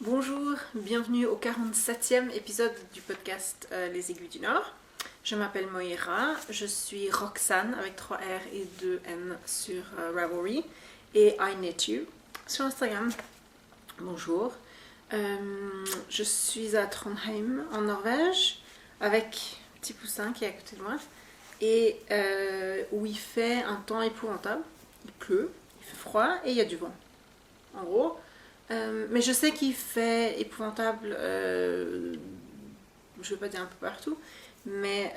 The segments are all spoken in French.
Bonjour, bienvenue au 47e épisode du podcast Les Aiguilles du Nord. Je m'appelle Moira, je suis Roxane avec 3 R et 2 N sur Ravelry et I Knit You sur Instagram. Bonjour, je suis à Trondheim en Norvège avec Petit Poussin qui est à côté de moi et où il fait un temps épouvantable. Il pleut, il fait froid et il y a du vent. En gros, mais je sais qu'il fait épouvantable, je ne veux pas dire un peu partout, mais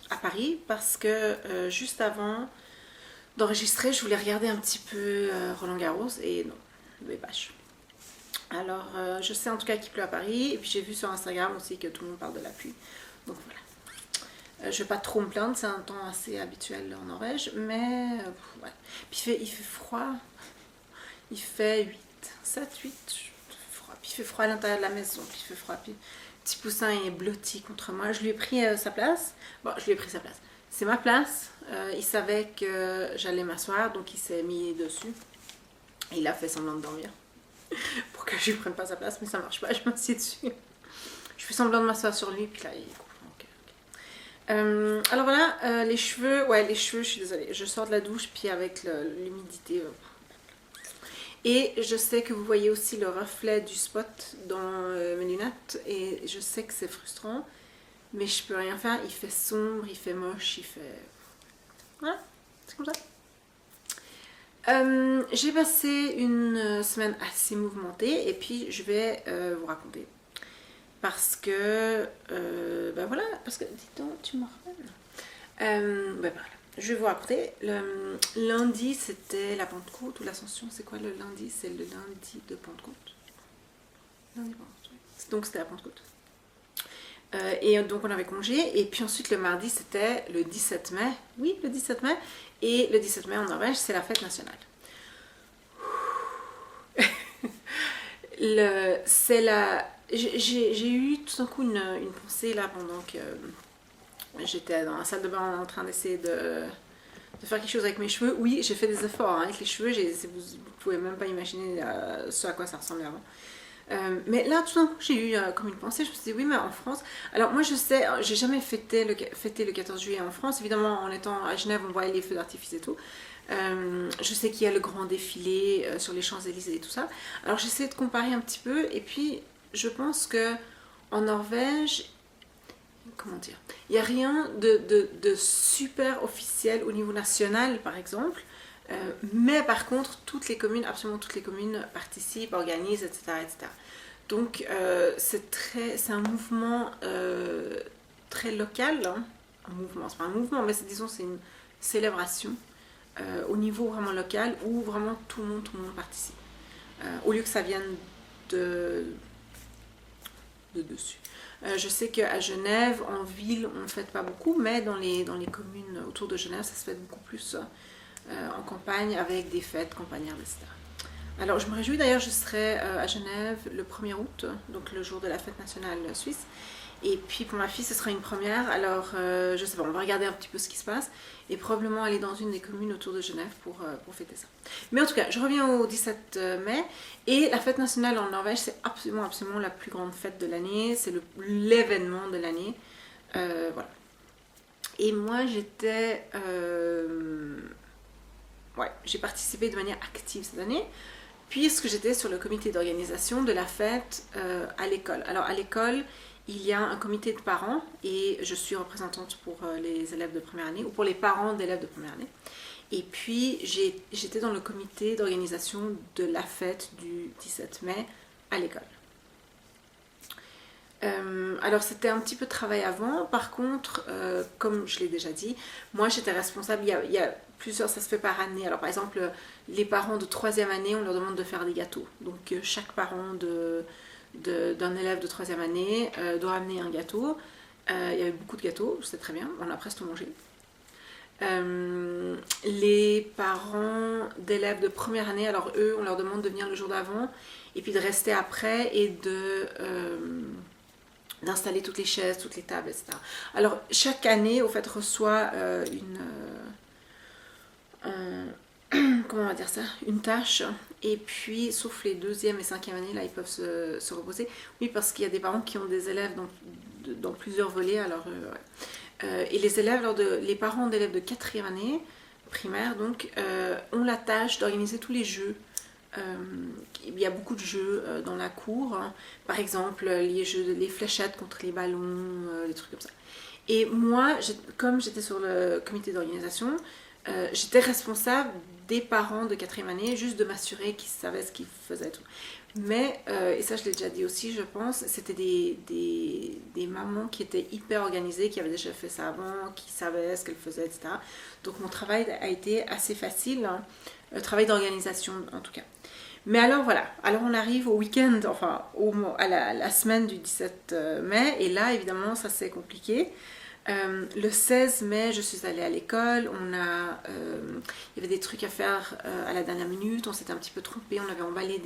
à Paris, parce que juste avant d'enregistrer, je voulais regarder un petit peu Roland Garros, et non, les bâches. Alors, je sais en tout cas qu'il pleut à Paris, et puis j'ai vu sur Instagram aussi que tout le monde parle de la pluie. Donc voilà. Je ne vais pas trop me plaindre, c'est un temps assez habituel en Norvège, mais ouais. Puis il fait froid, il fait 8. 7, 8, froid. Puis il fait froid à l'intérieur de la maison, puis il fait froid, puis Petit Poussin est blotti contre moi. Je lui ai pris sa place. Bon, je lui ai pris sa place. C'est ma place. Il savait que j'allais m'asseoir, donc il s'est mis dessus. Et il a fait semblant de dormir pour que je lui prenne pas sa place, mais ça marche pas, je m'assieds dessus. Je fais semblant de m'asseoir sur lui, puis là il est cool. Alors voilà, les cheveux, je suis désolée, je sors de la douche, puis avec l'humidité... Et je sais que vous voyez aussi le reflet du spot dans mes lunettes. Et je sais que c'est frustrant. Mais je peux rien faire. Il fait sombre, il fait moche, il fait... Voilà, c'est comme ça. J'ai passé une semaine assez mouvementée. Et puis je vais vous raconter. Parce que... ben voilà, parce que... Dis donc, tu me rappelles. Ben voilà. Je vais vous raconter. Le lundi, c'était la Pentecôte ou l'Ascension. C'est quoi le lundi? C'est le lundi de Pentecôte. Lundi de Pentecôte, oui. Donc c'était la Pentecôte. Et donc on avait congé. Et puis ensuite le mardi, c'était le 17 mai. Oui, le 17 mai. Et le 17 mai en Norvège, c'est la fête nationale. C'est la... J'ai eu tout d'un coup une pensée là pendant que... J'étais dans la salle de bain en train d'essayer de faire quelque chose avec mes cheveux. Oui, j'ai fait des efforts hein, avec les cheveux. Vous pouvez même pas imaginer ce à quoi ça ressemblait avant. Mais là, tout d'un coup, j'ai eu comme une pensée. Je me suis dit, oui, mais en France... Alors moi, je sais, j'ai jamais fêté le 14 juillet en France. Évidemment, en étant à Genève, on voit les feux d'artifice et tout. Je sais qu'il y a le grand défilé sur les Champs-Élysées et tout ça. Alors j'essaie de comparer un petit peu. Et puis, je pense que en Norvège... Comment dire, il n'y a rien de super officiel au niveau national par exemple, mais par contre absolument toutes les communes participent, organisent, etc. Donc c'est un mouvement très local, hein. Un mouvement, c'est pas un mouvement, mais disons c'est une célébration au niveau vraiment local où vraiment tout le monde participe. Au lieu que ça vienne de dessus. Je sais qu'à Genève, en ville, on ne fête pas beaucoup, mais dans les communes autour de Genève, ça se fête beaucoup plus en campagne avec des fêtes campagnardes, etc. Alors, je me réjouis d'ailleurs, je serai à Genève le 1er août, donc le jour de la fête nationale suisse. Et puis pour ma fille, ce sera une première. Alors, je sais pas, on va regarder un petit peu ce qui se passe et probablement aller dans une des communes autour de Genève pour fêter ça. Mais en tout cas, je reviens au 17 mai et la fête nationale en Norvège, c'est absolument la plus grande fête de l'année. C'est l'événement de l'année. Voilà. Et moi, j'ai participé de manière active cette année puisque j'étais sur le comité d'organisation de la fête à l'école. Alors à l'école, il y a un comité de parents et je suis représentante pour les élèves de première année ou pour les parents d'élèves de première année. Et puis j'étais dans le comité d'organisation de la fête du 17 mai à l'école. Alors c'était un petit peu de travail avant, par contre, comme je l'ai déjà dit, moi j'étais responsable, il y a plusieurs, ça se fait par année. Alors par exemple, les parents de 3e année, on leur demande de faire des gâteaux. Donc chaque parent d'un élève de 3e année doit amener un gâteau. Il y avait beaucoup de gâteaux, c'était très bien, on a presque tout mangé. Les parents d'élèves de première année, alors eux, on leur demande de venir le jour d'avant et puis de rester après et d'installer toutes les chaises, toutes les tables, etc. Alors chaque année, au fait, reçoit comment on va dire ça, une tâche et puis sauf les 2e et 5e années, là ils peuvent se reposer. Oui, parce qu'il y a des parents qui ont des élèves dans plusieurs volets, alors et les élèves, les parents d'élèves de 4e année primaire, donc, ont la tâche d'organiser tous les jeux. Il y a beaucoup de jeux dans la cour, hein. Par exemple les fléchettes contre les ballons, des trucs comme ça. Et moi, comme j'étais sur le comité d'organisation, j'étais responsable des parents de 4e année, juste de m'assurer qu'ils savaient ce qu'ils faisaient. Tout. Mais, et ça je l'ai déjà dit aussi, je pense, c'était des mamans qui étaient hyper organisées, qui avaient déjà fait ça avant, qui savaient ce qu'elles faisaient, etc. Donc mon travail a été assez facile, hein, le travail d'organisation en tout cas. Mais alors voilà, alors on arrive au week-end, enfin à la semaine du 17 mai, et là évidemment ça c'est compliqué. Le 16 mai, je suis allée à l'école, il y avait des trucs à faire à la dernière minute, on s'était un petit peu trompé, on avait emballé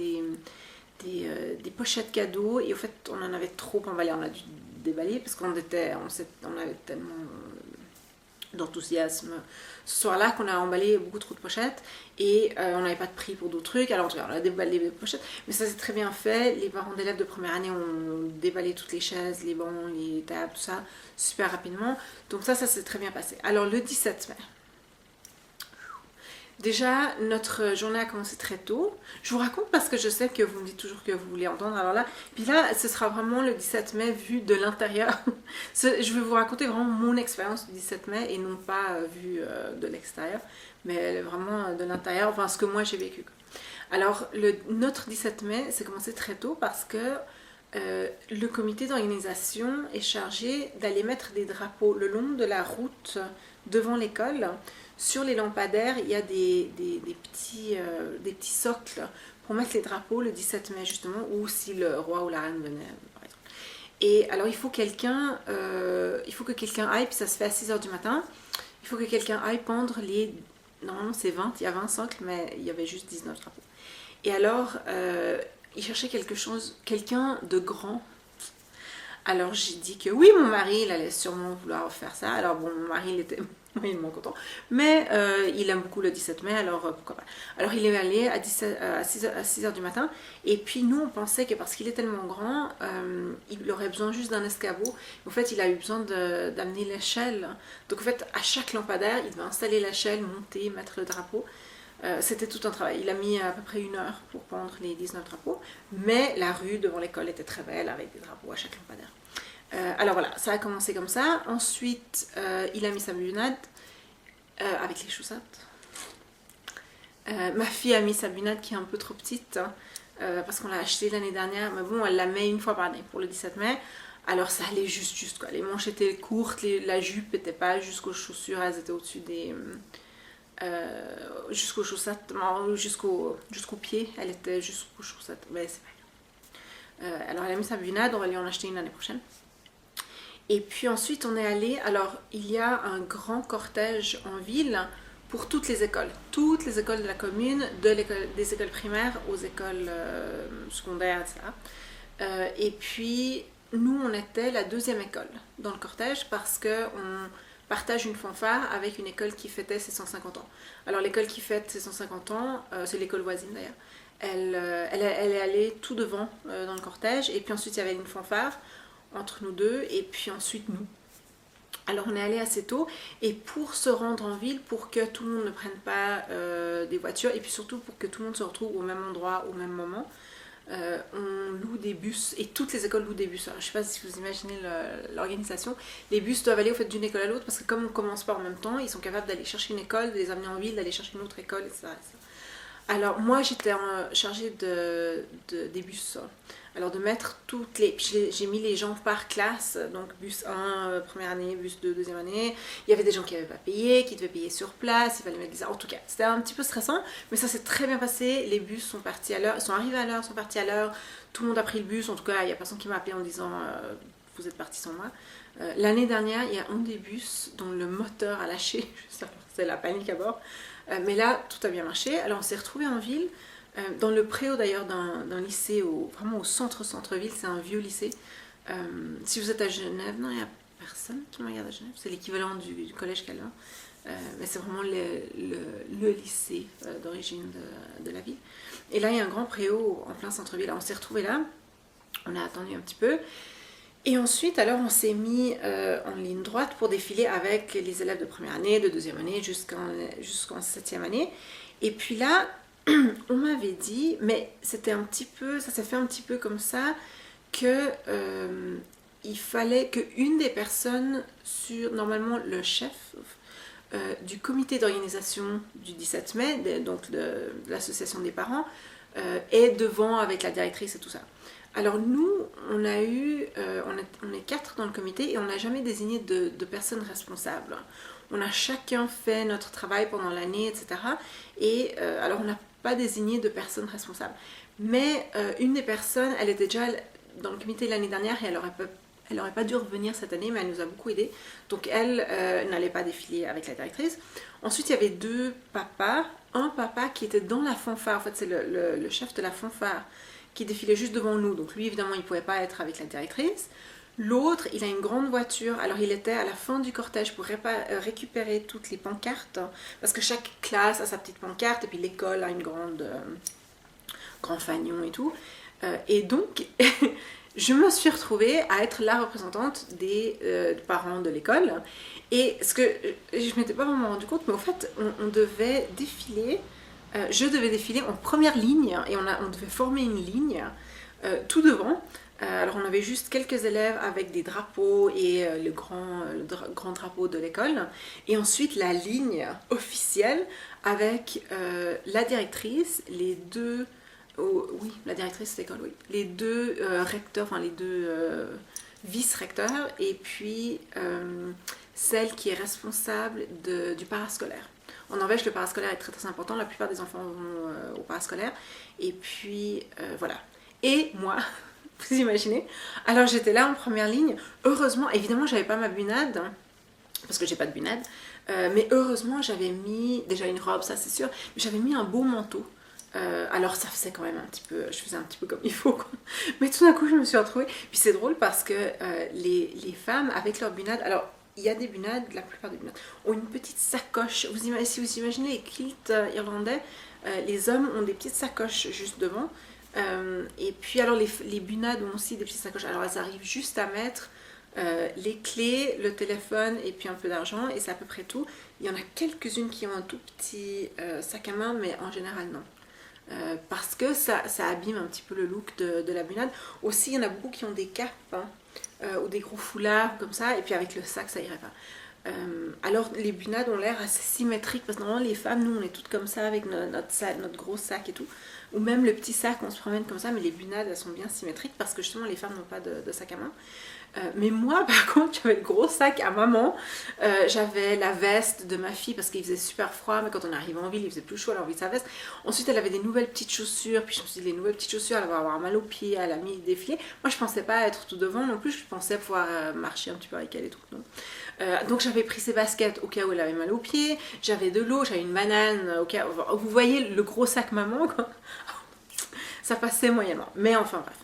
des pochettes cadeaux, et au fait on en avait trop emballé, on a dû déballer parce qu'on avait tellement d'enthousiasme ce soir-là qu'on a emballé beaucoup trop de pochettes et on n'avait pas de prix pour d'autres trucs, alors en tout cas on a déballé les pochettes, mais ça c'est très bien fait. Les parents d'élèves de première année ont déballé toutes les chaises, les bancs, les tables, tout ça super rapidement, donc ça s'est très bien passé. Alors le 17 mai, déjà, notre journée a commencé très tôt. Je vous raconte parce que je sais que vous me dites toujours que vous voulez entendre. Alors là, puis là, ce sera vraiment le 17 mai vu de l'intérieur. Je vais vous raconter vraiment mon expérience du 17 mai et non pas vue de l'extérieur, mais vraiment de l'intérieur, enfin ce que moi j'ai vécu. Alors, notre 17 mai, c'est commencé très tôt parce que le comité d'organisation est chargé d'aller mettre des drapeaux le long de la route devant l'école. Sur les lampadaires, il y a des petits socles pour mettre les drapeaux le 17 mai justement, ou si le roi ou la reine venait par exemple. Et alors il faut que quelqu'un aille, puis ça se fait à 6h du matin, il faut que quelqu'un aille pendre normalement c'est 20, il y a 20 socles, mais il y avait juste 19 drapeaux. Et alors, il cherchait quelqu'un de grand. Alors j'ai dit que oui, mon mari, il allait sûrement vouloir faire ça. Alors bon, mon mari, il était moyennement content. Mais il aime beaucoup le 17 mai, alors pourquoi pas. Alors il est allé à 6h du matin. Et puis nous, on pensait que parce qu'il est tellement grand, il aurait besoin juste d'un escabeau. En fait, il a eu besoin d'amener l'échelle. Donc en fait, à chaque lampadaire, il devait installer l'échelle, monter, mettre le drapeau. C'était tout un travail. Il a mis à peu près 1 heure pour pendre les 19 drapeaux. Mais la rue devant l'école était très belle avec des drapeaux à chaque lampadaire. Alors voilà, ça a commencé comme ça. Ensuite, il a mis sa bunade avec les chaussettes. Ma fille a mis sa bunade qui est un peu trop petite, hein, parce qu'on l'a achetée l'année dernière. Mais bon, elle la met une fois par année pour le 17 mai. Alors ça allait juste quoi. Les manches étaient courtes, la jupe n'était pas jusqu'aux chaussures, elles étaient au-dessus jusqu'aux chaussettes, non, jusqu'au pied, elle était jusqu'aux chaussettes, mais c'est pas grave. Alors elle a mis sa bunade, on va lui en acheter une l'année prochaine. Et puis ensuite on est allé, alors il y a un grand cortège en ville pour toutes les écoles de la commune, des écoles primaires aux écoles secondaires, etc. Et puis nous on était la 2e école dans le cortège parce qu'on partage une fanfare avec une école qui fêtait ses 150 ans. Alors l'école qui fête ses 150 ans, c'est l'école voisine d'ailleurs, elle est allée tout devant dans le cortège, et puis ensuite il y avait une fanfare entre nous deux, et puis ensuite nous. Alors on est allé assez tôt, et pour se rendre en ville, pour que tout le monde ne prenne pas des voitures, et puis surtout pour que tout le monde se retrouve au même endroit, au même moment, on loue des bus, et toutes les écoles louent des bus. Alors, je ne sais pas si vous imaginez l'organisation. Les bus doivent aller au fait d'une école à l'autre, parce que comme on ne commence pas en même temps, ils sont capables d'aller chercher une école, de les amener en ville, d'aller chercher une autre école, etc. Alors moi j'étais chargée des bus. Alors de mettre toutes les... J'ai mis les gens par classe, donc bus 1, première année, bus 2, deuxième année. Il y avait des gens qui n'avaient pas payé, qui devaient payer sur place, il fallait mettre des... En tout cas, c'était un petit peu stressant, mais ça s'est très bien passé. Les bus sont partis à l'heure, sont arrivés à l'heure, sont partis à l'heure. Tout le monde a pris le bus, en tout cas il n'y a personne qui m'a appelé en disant vous êtes partis sans moi. L'année dernière, il y a un des bus dont le moteur a lâché, c'est la panique à bord. Mais là, tout a bien marché. Alors on s'est retrouvés en ville, dans le préau d'ailleurs d'un lycée, vraiment au centre-ville, c'est un vieux lycée. Si vous êtes à Genève, non, il n'y a personne qui me regarde à Genève, c'est l'équivalent du collège Calvin. Mais c'est vraiment le lycée d'origine de la ville. Et là, il y a un grand préau en plein centre-ville. On s'est retrouvés là, on a attendu un petit peu. Et ensuite, alors, on s'est mis en ligne droite pour défiler avec les élèves de première année, de deuxième année, jusqu'en septième année. Et puis là, on m'avait dit, mais c'était un petit peu, ça s'est fait un petit peu comme ça, que il fallait qu'une des personnes normalement le chef du comité d'organisation du 17 mai, donc de l'association des parents, est devant avec la directrice et tout ça. Alors nous, on est 4 dans le comité et on n'a jamais désigné de personnes responsables. On a chacun fait notre travail pendant l'année, etc. Et alors on n'a pas désigné de personnes responsables. Mais une des personnes, elle était déjà dans le comité l'année dernière et elle aurait pas dû revenir cette année, mais elle nous a beaucoup aidé. Donc elle n'allait pas défiler avec la directrice. Ensuite, il y avait 2 papas. Un papa qui était dans la fanfare, en fait c'est le chef de la fanfare, qui défilait juste devant nous. Donc lui, évidemment, il ne pouvait pas être avec la directrice. L'autre, il a une grande voiture. Alors il était à la fin du cortège pour récupérer toutes les pancartes. Parce que chaque classe a sa petite pancarte. Et puis l'école a une grand fanion et tout. Et donc, je me suis retrouvée à être la représentante des parents de l'école. Et ce que je ne m'étais pas vraiment rendu compte, mais en fait, on devait défiler. Je devais défiler en première ligne et on devait former une ligne tout devant. Alors on avait juste quelques élèves avec des drapeaux et le grand drapeau de l'école. Et ensuite la ligne officielle avec la directrice, les 2... oui, la directrice de l'école, oui. Les 2 recteurs, enfin les 2 vice-recteurs et puis celle qui est responsable du parascolaire. En Norvège, le parascolaire est très très important. La plupart des enfants vont au parascolaire. Et puis, voilà. Et moi, vous imaginez, alors j'étais là en première ligne. Heureusement, évidemment, j'avais pas ma bunade, parce que j'ai pas de bunade. Mais heureusement, j'avais mis, déjà une robe, ça c'est sûr, mais j'avais mis un beau manteau. Alors ça faisait quand même un petit peu, je faisais un petit peu comme il faut, quoi. Mais tout d'un coup, je me suis retrouvée. Puis c'est drôle parce que les femmes, avec leur bunade, alors... Il y a des bunades, la plupart des bunades ont une petite sacoche. Si vous imaginez les kilts irlandais, les hommes ont des petites sacoches juste devant. Et puis alors les bunades ont aussi des petites sacoches. Alors elles arrivent juste à mettre les clés, le téléphone et puis un peu d'argent. Et c'est à peu près tout. Il y en a quelques-unes qui ont un tout petit sac à main, mais en général non. Parce que ça abîme un petit peu le look de la bunade. Aussi, il y en a beaucoup qui ont des capes, hein, ou des gros foulards comme ça, et puis avec le sac, ça irait pas. Alors, les bunades ont l'air assez symétriques, parce que normalement, les femmes, nous, on est toutes comme ça, avec notre gros sac et tout. Ou même le petit sac, on se promène comme ça, mais les bunades, elles sont bien symétriques, parce que justement, les femmes n'ont pas de sac à main. Mais moi, par contre, j'avais le gros sac à maman. J'avais la veste de ma fille parce qu'il faisait super froid, mais quand on arrivait en ville, il faisait plus chaud, elle a envie de sa veste. Ensuite, elle avait des nouvelles petites chaussures, puis je me suis dit, les nouvelles petites chaussures, elle va avoir mal aux pieds, elle a mis défilé. Moi, je pensais pas être tout devant non plus, je pensais pouvoir marcher un petit peu avec elle et tout. Donc j'avais pris ses baskets au cas où elle avait mal aux pieds, j'avais de l'eau, j'avais une banane au cas où... Vous voyez le gros sac maman, quoi. Ça passait moyennement, mais enfin bref.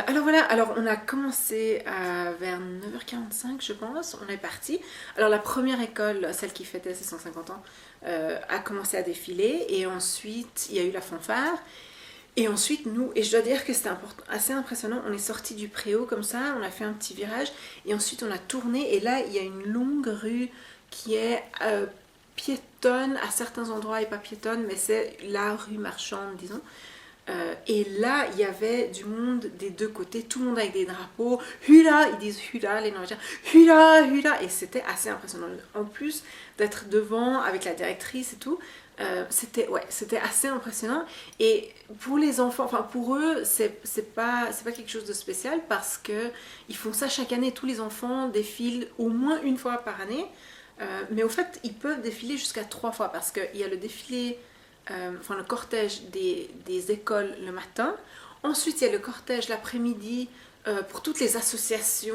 Alors voilà, alors on a commencé vers 9h45 je pense, on est parti. Alors la première école, celle qui fêtait ses 150 ans, a commencé à défiler et ensuite il y a eu la fanfare. Et ensuite nous, et je dois dire que c'était assez impressionnant, on est sorti du préau comme ça, on a fait un petit virage et ensuite on a tourné et là il y a une longue rue qui est piétonne à certains endroits et pas piétonne, mais c'est la rue marchande disons. Et là, il y avait du monde des 2 côtés, tout le monde avec des drapeaux, hula, ils disent hula, les Norvégiens, hula, hula, et c'était assez impressionnant. En plus d'être devant avec la directrice et tout, c'était assez impressionnant. Et pour les enfants, enfin pour eux, c'est pas quelque chose de spécial parce que ils font ça chaque année. Tous les enfants défilent au moins une fois par année, mais au fait, ils peuvent défiler jusqu'à 3 fois parce qu'il y a le défilé. Le cortège des écoles le matin. Ensuite, il y a le cortège l'après-midi pour toutes les associations,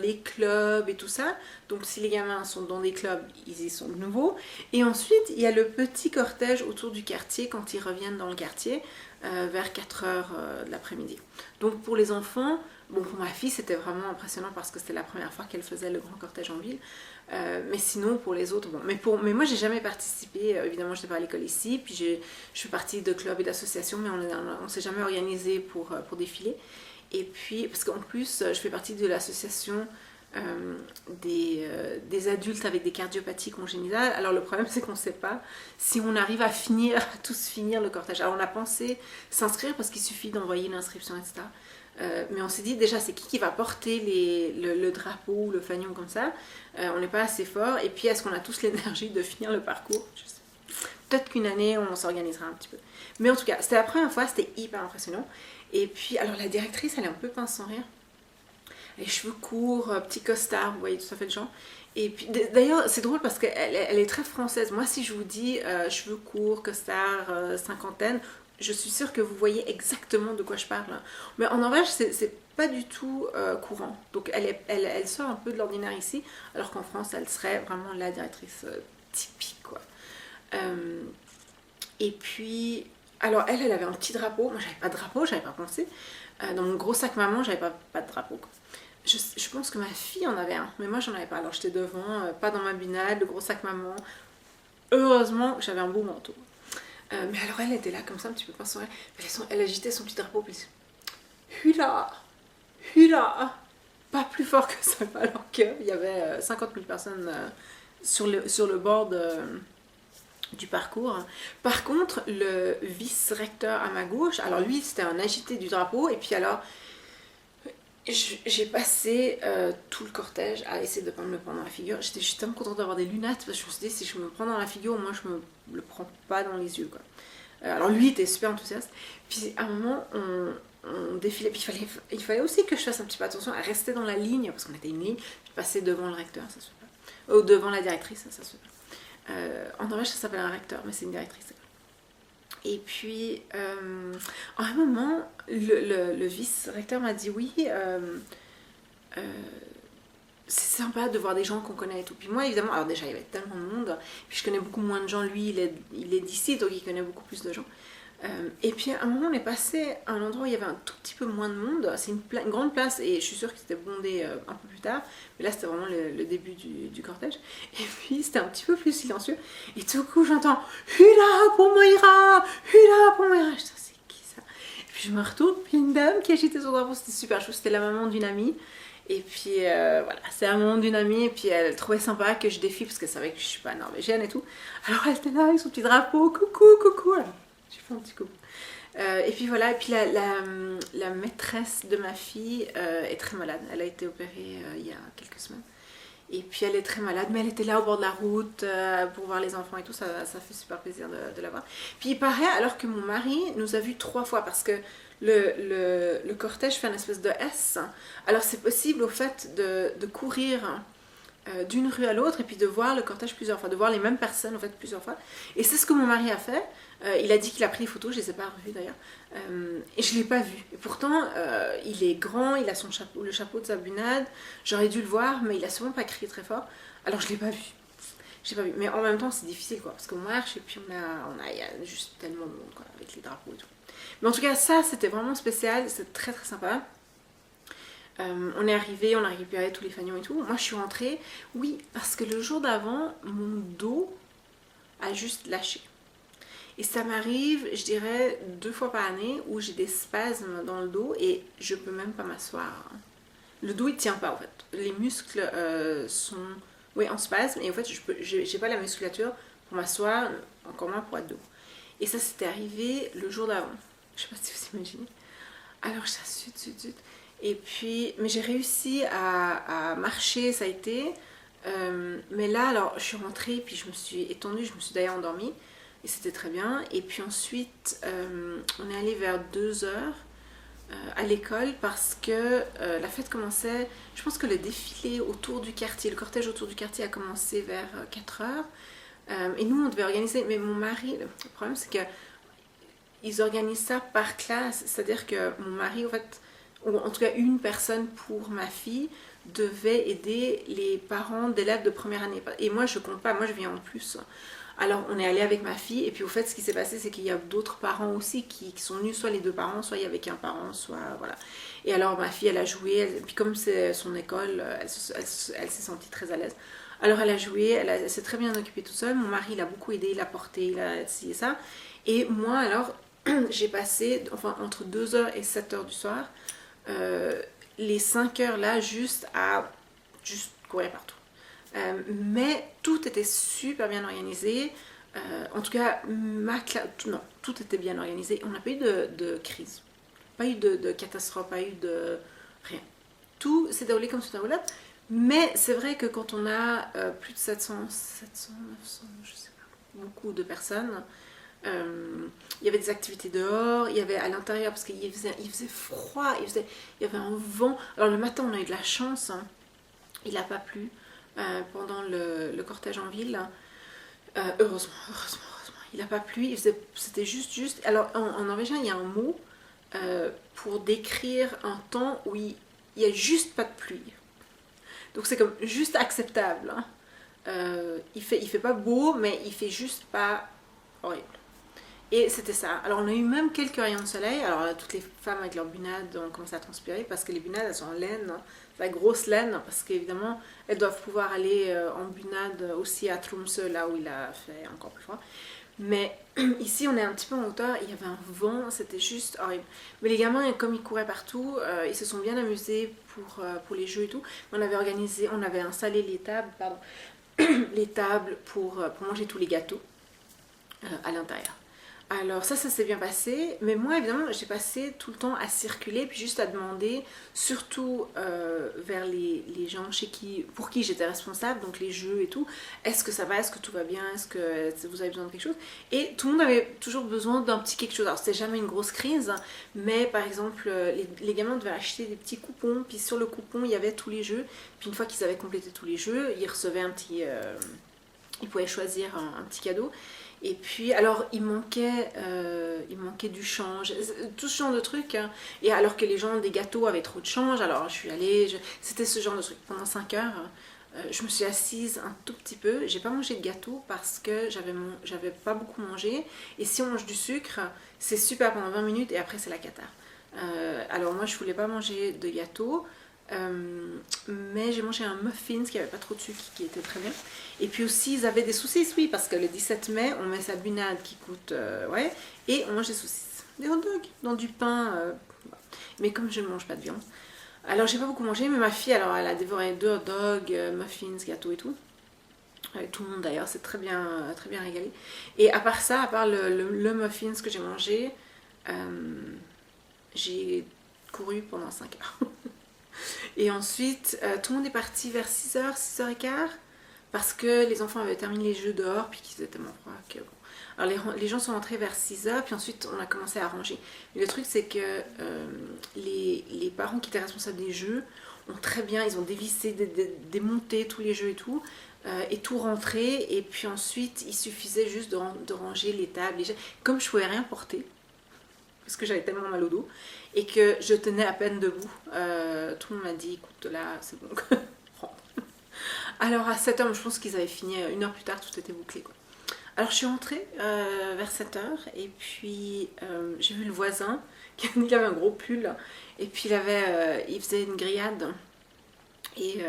les clubs et tout ça. Donc, si les gamins sont dans des clubs, ils y sont de nouveau. Et ensuite, il y a le petit cortège autour du quartier quand ils reviennent dans le quartier. vers 4 heures de l'après-midi. Donc pour les enfants, bon, pour ma fille c'était vraiment impressionnant parce que c'était la première fois qu'elle faisait le grand cortège en ville. Mais sinon pour les autres, bon. Mais moi j'ai jamais participé, évidemment je n'étais pas à l'école ici, puis je fais partie de clubs et d'associations, mais on ne s'est jamais organisé pour défiler. Et puis, parce qu'en plus je fais partie de l'association des adultes avec des cardiopathies congénitales. Alors le problème c'est qu'on ne sait pas si on arrive à tous finir le cortège. Alors on a pensé s'inscrire parce qu'il suffit d'envoyer une inscription, etc. Mais on s'est dit déjà c'est qui va porter le drapeau ou le fanion comme ça. On n'est pas assez fort. Et puis est-ce qu'on a tous l'énergie de finir le parcours? Je sais. Peut-être qu'une année on s'organisera un petit peu. Mais en tout cas c'était la première fois, c'était hyper impressionnant. Et puis alors la directrice elle est un peu pince sans rire. Les cheveux courts, petit costard, vous voyez tout à fait le genre. Et puis d'ailleurs c'est drôle parce qu'elle est très française. Moi si je vous dis cheveux courts, costard, cinquantaine, je suis sûre que vous voyez exactement de quoi je parle. Mais en Norvège c'est pas du tout courant. Donc elle sort un peu de l'ordinaire ici, alors qu'en France elle serait vraiment la directrice typique quoi. Et puis alors elle avait un petit drapeau. Moi j'avais pas de drapeau, j'avais pas pensé. Dans mon gros sac maman j'avais pas de drapeau quoi. Je pense que ma fille en avait un, mais moi j'en avais pas. Alors j'étais devant, pas dans ma binade, le gros sac maman. Heureusement j'avais un beau manteau. Mais alors elle était là comme ça un petit peu pince sans rire. Elle agitait son petit drapeau, puis hula, hula, pas plus fort que ça, alors qu'il y avait 50 000 personnes sur le bord du parcours. Par contre, le vice-recteur à ma gauche, alors lui c'était un agité du drapeau, et puis alors j'ai passé tout le cortège à essayer de ne pas me le prendre dans la figure. J'étais tellement contente d'avoir des lunettes parce que je me suis dit si je me prends dans la figure, moi je me le prends pas dans les yeux quoi. Alors lui était super enthousiaste. Puis à un moment on défilait, puis il fallait aussi que je fasse un petit peu attention à rester dans la ligne parce qu'on était une ligne, puis passer devant le recteur, ça se fait pas. Ou devant la directrice, ça se fait pas. En Norvège ça s'appelle un recteur, mais c'est une directrice. Et puis, à un moment, le vice-recteur m'a dit oui, c'est sympa de voir des gens qu'on connaît et tout. Puis moi, évidemment, alors déjà, il y avait tellement de monde, puis je connais beaucoup moins de gens. Lui, il est d'ici, donc il connaît beaucoup plus de gens. Et puis, à un moment, on est passé à un endroit où il y avait un tout petit peu moins de monde. C'est une grande place, et je suis sûre que c'était bondé un peu plus tard. Mais là, c'était vraiment le début du cortège. Et puis, c'était un petit peu plus silencieux. Et tout coup, j'entends « Hula pour Moira! Hula pour Moira !» Je dis « C'est qui ça ?» Et puis, je me retourne, puis une dame qui agitait son drapeau. C'était super chou, c'était la maman d'une amie. Et puis, voilà, c'est la maman d'une amie. Et puis, elle trouvait sympa que je défile, parce qu'elle savait que je suis pas norvégienne et tout. Alors, elle était là avec son petit drapeau. Coucou, coucou. Alors, j'ai fait un petit coup. Et puis voilà, et puis la maîtresse de ma fille est très malade. Elle a été opérée il y a quelques semaines. Et puis elle est très malade, mais elle était là au bord de la route pour voir les enfants et tout. Ça fait super plaisir de la voir. Puis il paraît, alors que mon mari nous a vus 3 fois, parce que le cortège fait une espèce de S. Alors c'est possible au fait de courir d'une rue à l'autre et puis de voir le cortège plusieurs fois, de voir les mêmes personnes en fait plusieurs fois. Et c'est ce que mon mari a fait. Il a dit qu'il a pris les photos, je ne les ai pas revues d'ailleurs, et je ne l'ai pas vu. Et pourtant, il est grand, il a le chapeau de sa bunade, j'aurais dû le voir, mais il a sûrement pas crié très fort, alors je ne l'ai pas vu. Je l'ai pas vu. Mais en même temps, c'est difficile quoi, parce qu'on marche et puis il y a juste tellement de monde quoi, avec les drapeaux et tout. Mais en tout cas, ça c'était vraiment spécial, c'était très très sympa. On est arrivé, on a récupéré tous les fanions et tout. Moi je suis rentrée, oui, parce que le jour d'avant, mon dos a juste lâché. Et ça m'arrive, je dirais, 2 fois par année où j'ai des spasmes dans le dos et je peux même pas m'asseoir. Le dos il tient pas en fait. Les muscles sont en spasme et en fait j'ai pas la musculature pour m'asseoir, encore moins pour être debout. Et ça c'était arrivé le jour d'avant. Je sais pas si vous imaginez. Alors ça zut. Et puis, mais j'ai réussi à marcher, ça a été. Mais là, alors je suis rentrée, puis je me suis étendue, je me suis d'ailleurs endormie. Et c'était très bien. Et puis ensuite, on est allé vers 2 heures à l'école parce que la fête commençait. Je pense que le défilé autour du quartier, le cortège autour du quartier a commencé vers 4 heures. Et nous, on devait organiser. Mais mon mari, le problème, c'est que ils organisent ça par classe. C'est-à-dire que mon mari, en fait, ou en tout cas une personne pour ma fille, devait aider les parents d'élèves de première année. Et moi, je compte pas. Moi, je viens en plus. Alors on est allé avec ma fille et puis au fait ce qui s'est passé c'est qu'il y a d'autres parents aussi qui sont venus, soit les deux parents, soit il y avait qu'un parent, soit voilà. Et alors ma fille elle a joué, puis comme c'est son école, elle s'est sentie très à l'aise. Alors elle a joué, elle s'est très bien occupée toute seule, mon mari il a beaucoup aidé, il a porté, il a ci et ça. Et moi alors j'ai passé enfin, entre 2h et 7h du soir les 5 heures là juste à juste courir partout. Mais tout était super bien organisé. En tout cas, non, tout était bien organisé. On n'a pas eu de crise, pas eu de catastrophe, pas eu de rien. Tout s'est déroulé comme ça déroulé. Mais c'est vrai que quand on a plus de 700, 900, je sais pas, beaucoup de personnes, il y avait des activités dehors, il y avait à l'intérieur parce qu'il faisait froid, il y avait un vent. Alors le matin, on a eu de la chance, hein, il n'a pas plu pendant le cortège en ville. Heureusement, il n'a pas plu, c'était juste. Alors en norvégien, il y a un mot pour décrire un temps où il n'y a juste pas de pluie. Donc c'est comme juste acceptable. Hein. Il fait pas beau, mais il fait juste pas horrible. Et c'était ça. Alors on a eu même quelques rayons de soleil. Alors là, toutes les femmes avec leurs bunades ont commencé à transpirer parce que les bunades elles sont en laine, hein. La grosse laine, parce qu'évidemment elles doivent pouvoir aller en bunade aussi à Tromsø, là où il a fait encore plus froid. Mais ici on est un petit peu en hauteur, il y avait un vent, c'était juste horrible. Mais les gamins, comme ils couraient partout, ils se sont bien amusés pour les jeux et tout. On avait installé les tables, les tables pour manger tous les gâteaux à l'intérieur. Alors ça s'est bien passé, mais moi évidemment j'ai passé tout le temps à circuler puis juste à demander, surtout vers les gens pour qui j'étais responsable, donc les jeux et tout, est-ce que ça va, est-ce que tout va bien, est-ce que vous avez besoin de quelque chose? Et tout le monde avait toujours besoin d'un petit quelque chose. Alors c'était jamais une grosse crise, mais par exemple les gamins devaient acheter des petits coupons, puis sur le coupon il y avait tous les jeux, puis une fois qu'ils avaient complété tous les jeux, ils recevaient ils pouvaient choisir un petit cadeau. Et puis, alors, il manquait du change, tout ce genre de trucs. Hein. Et alors que les gens des gâteaux avaient trop de change, alors je suis allée, c'était ce genre de truc. Pendant 5 heures, je me suis assise un tout petit peu. J'ai pas mangé de gâteau parce que j'avais pas beaucoup mangé. Et si on mange du sucre, c'est super pendant 20 minutes et après c'est la cata. Alors moi, je voulais pas manger de gâteau. Mais j'ai mangé un muffin qui avait pas trop de sucre, qui était très bien. Et puis aussi ils avaient des saucisses, oui, parce que le 17 mai on met sa bunade qui coûte ouais, et on mange des saucisses, des hot dogs dans du pain, mais comme je ne mange pas de viande, alors j'ai pas beaucoup mangé. Mais ma fille, alors elle a dévoré 2 hot dogs, muffins, gâteaux et tout. Tout le monde d'ailleurs, c'est très bien régalé. Et à part ça, à part le muffins que j'ai mangé, j'ai couru pendant 5 heures. Et ensuite, tout le monde est parti vers 6h, 6h15, parce que les enfants avaient terminé les jeux dehors, puis qu'ils étaient tellement froids que bon. Alors les gens sont rentrés vers 6h, puis ensuite on a commencé à ranger. Mais le truc c'est que les parents qui étaient responsables des jeux ont très bien, ils ont dévissé, démonté tous les jeux et tout rentré, et puis ensuite il suffisait juste de ranger les tables. Comme je ne pouvais rien porter, parce que j'avais tellement mal au dos et que je tenais à peine debout, tout le monde m'a dit écoute là c'est bon, rentre. Alors à 7h, je pense qu'ils avaient fini 1 heure plus tard, tout était bouclé quoi. Alors je suis rentrée vers 7h et puis j'ai vu le voisin il avait un gros pull et puis il faisait une grillade. Et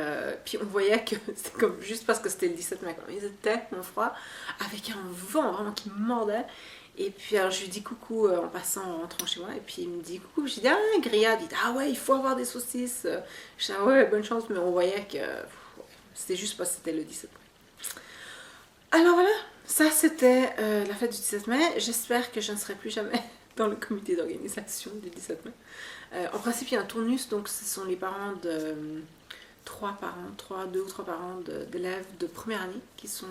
puis on voyait que c'était comme juste parce que c'était le 17 mai, il faisait tellement froid, avec un vent vraiment qui me mordait. Et puis alors je lui dis coucou en passant, en rentrant chez moi, et puis il me dit coucou, je dis ah grillade, il dit ah ouais il faut avoir des saucisses. Je dis ah ouais bonne chance, mais on voyait que c'était juste parce que c'était le 17 mai. Alors voilà, ça c'était la fête du 17 mai, j'espère que je ne serai plus jamais dans le comité d'organisation du 17 mai. En principe il y a un tournus, donc ce sont les parents de... 2 ou 3 parents d'élèves de première année qui sont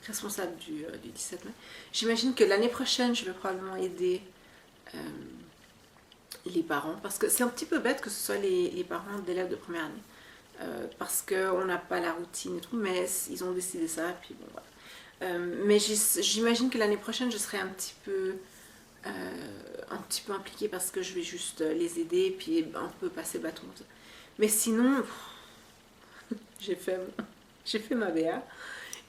responsables du 17 mai. J'imagine que l'année prochaine, je vais probablement aider les parents, parce que c'est un petit peu bête que ce soit les parents d'élèves de première année, parce qu'on n'a pas la routine et tout, mais ils ont décidé ça, puis bon voilà. Mais j'imagine que l'année prochaine, je serai un petit peu impliquée parce que je vais juste les aider, puis un peu passer le bâton. Mais sinon, j'ai fait ma BA